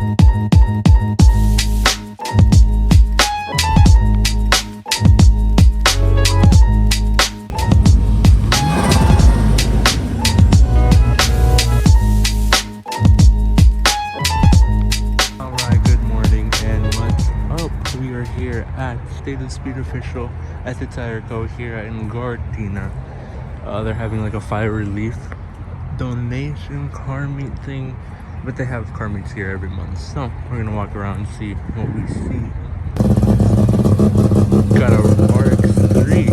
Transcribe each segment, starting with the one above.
Alright, good morning and what's up? We are here at State of Speed Official at the Tire Co. here in Gardena. They're having like a fire relief donation car meet thing, but they have car meets here every month. So we're gonna walk around and see what we see. Got a RX-3.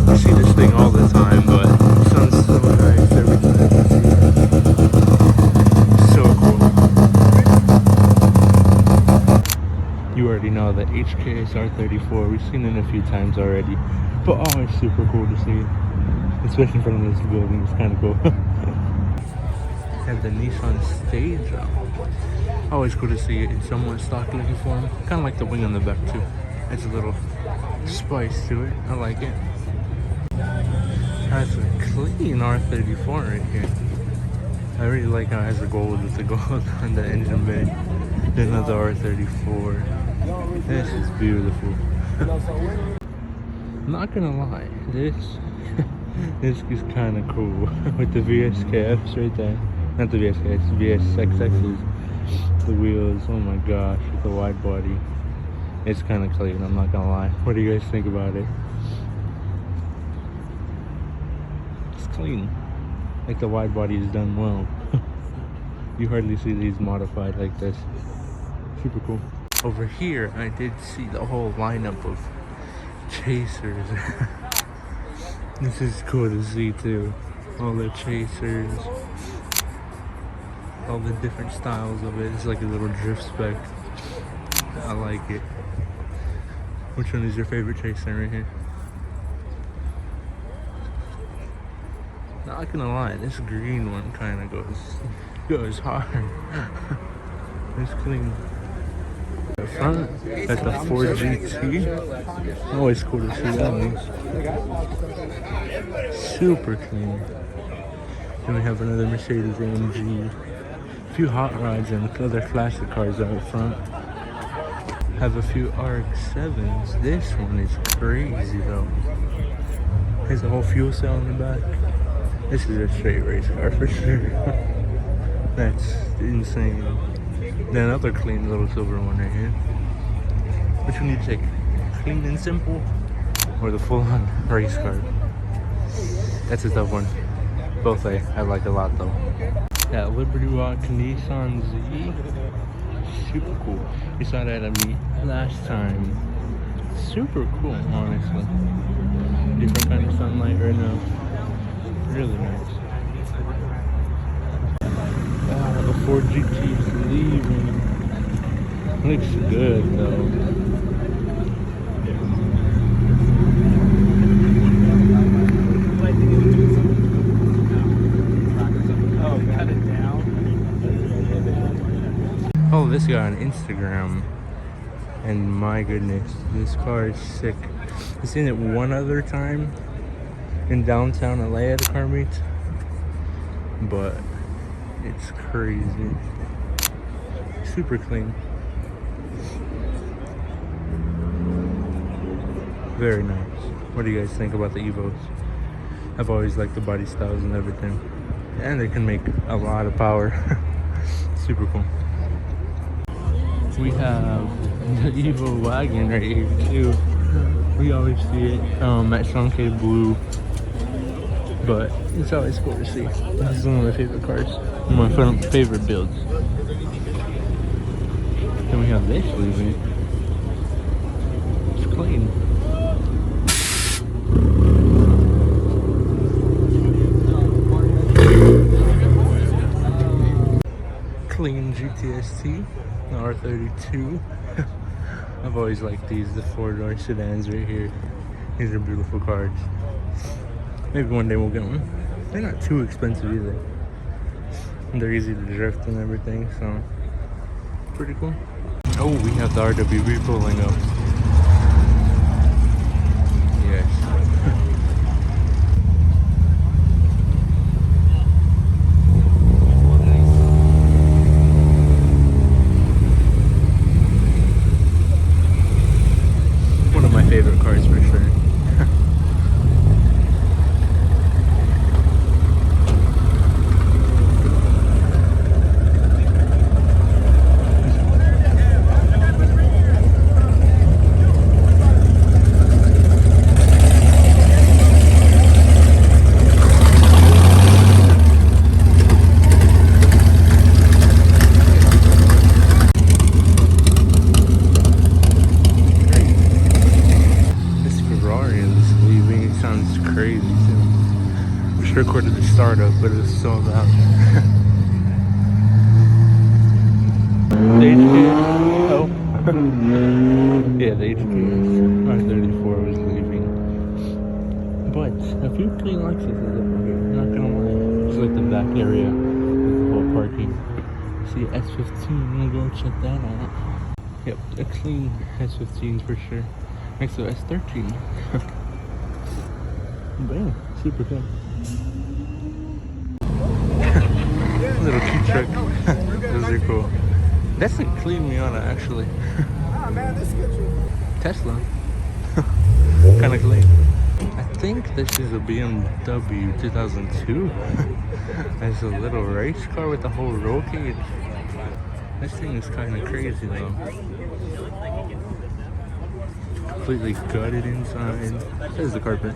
You see this thing all the time, but it sounds so nice every time you see it. So cool. You already know the HKS R34. We've seen it a few times already, but always super cool to see, especially in front of this building. It's kind of cool. Have the Nissan Stage. Always cool to see it in somewhat stock looking form. Kind of like the wing on the back too. It's a little spice to it. I like it. Has a clean R34 right here. I really like how it has the gold with the gold on the engine bay. There's another R34. This is beautiful. Not gonna lie, this is kind of cool with the VSKFs right there. Not the VSKFs, VSXXs. The wheels, oh my gosh, with the wide body. It's kind of clean, I'm not gonna lie. What do you guys think about it? It's clean. Like the wide body is done well. You hardly see these modified like this. Super cool. Over here, I did see the whole lineup of Chasers. This is cool to see too. All the Chasers. All the different styles of it. It's like a little drift spec. I like it. Which one is your favorite Chaser right here? Not gonna lie, this green one kind of goes hard. It's clean. The front, that's the Ford GT. Always cool to see that one. Super clean. Then we have another Mercedes AMG. A few hot rods and other classic cars out front. Have a few RX-7s. This one is crazy though. Has a whole fuel cell in the back. This is a straight race car for sure. That's insane. Then another clean little silver one right here. Which one do you take? Clean and simple? Or the full-on race car? That's a tough one. Both I like a lot though. That Liberty Walk Nissan Z. Super cool. We saw that at me last time. Super cool, honestly. Different kind of sunlight right now. Really nice. The Ford GT's leaving. Looks good though. Oh, this guy on Instagram. And my goodness, this car is sick. I've seen it one other time in downtown LA at a car meet, but it's crazy. Super clean. Very nice. What do you guys think about the Evos? I've always liked the body styles and everything, and they can make a lot of power. Super cool. We have the Evo wagon right here too. We always see it at Sankei Blue, but it's always cool to see. This is one of my favorite cars, one of my favorite builds. Then we have this leaving. It's clean. Clean GTST, the R32. I've always liked these, the four-door sedans right here. These are beautiful cars. Maybe one day we'll get one. They're not too expensive either. And they're easy to drift and everything, so pretty cool. Oh, we have the RWB pulling up. Yes. recorded the startup, but it was sold out. The HK. Oh. Yeah, the HK R34 was leaving. But a few clean Lexuses up here, not gonna lie. Just like the back area with the whole parking. See S15, I'm gonna go check that out. Yep, a clean S15 for sure. Next to S13. Bam, super cool. Little key truck. Those are cool. That's a clean Miata actually. Tesla. Kinda clean. I think this is a BMW 2002. It's a little race car with the whole roll cage. This thing is kinda crazy though. Completely gutted inside. There's the carpet.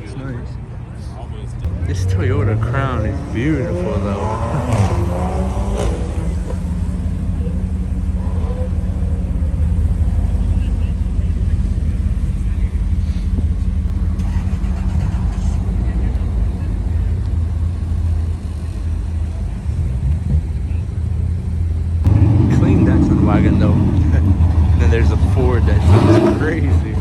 It's nice. This Toyota Crown is beautiful though. Clean Datsun wagon though. And then there's a Ford that's crazy.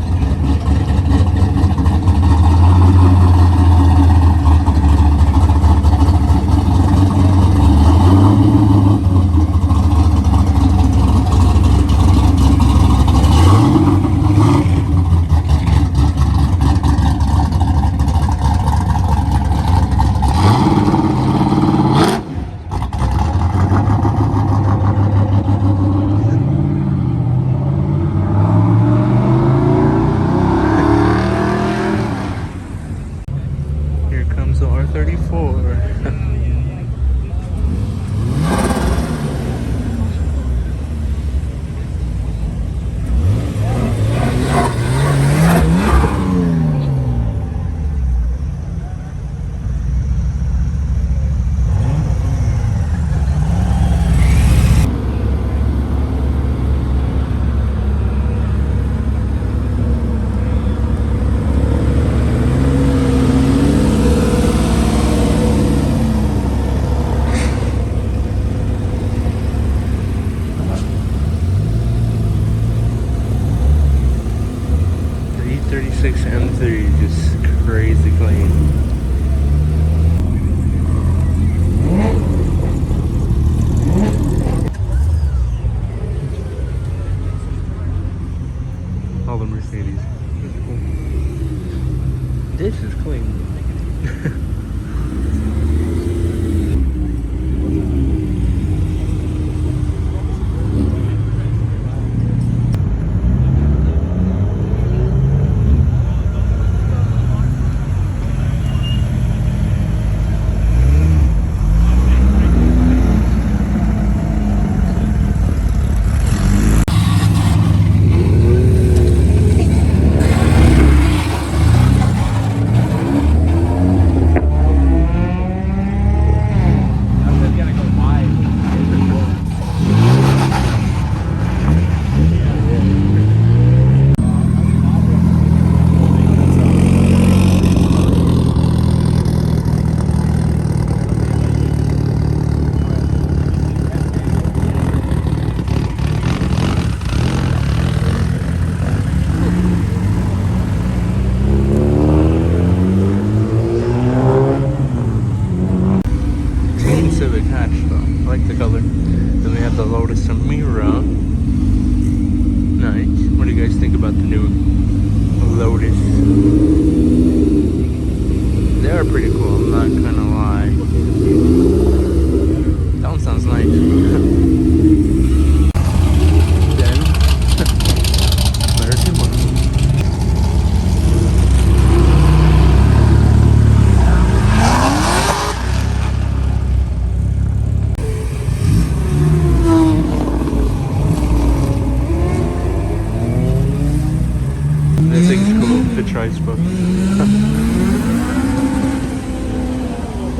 Here comes the R34. The E36 M3 just crazy clean. All the Mercedes. This is clean. Civic hatch though. I like the color. Then we have the Lotus Emira. Nice. What do you guys think about the new Lotus? They are pretty cool, I'm not gonna lie. That one sounds nice. Then American one. This thing's cool, the tri-spoke.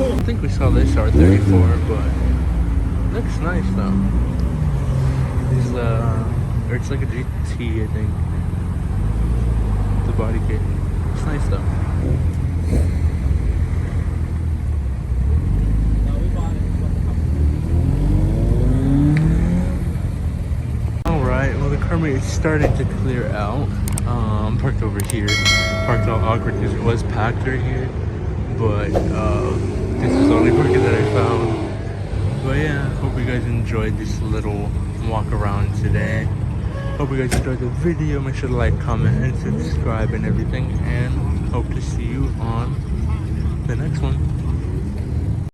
I think we saw this R34, but looks nice though. It's or it's like a GT, I think. The body kit. It's nice though. mean, it's starting to clear out. I'm parked over here. Parked all awkward because it was packed right here. But this is the only parking that I found. But yeah, hope you guys enjoyed this little walk around today. Hope you guys enjoyed the video. Make sure to like, comment, and subscribe and everything. And hope to see you on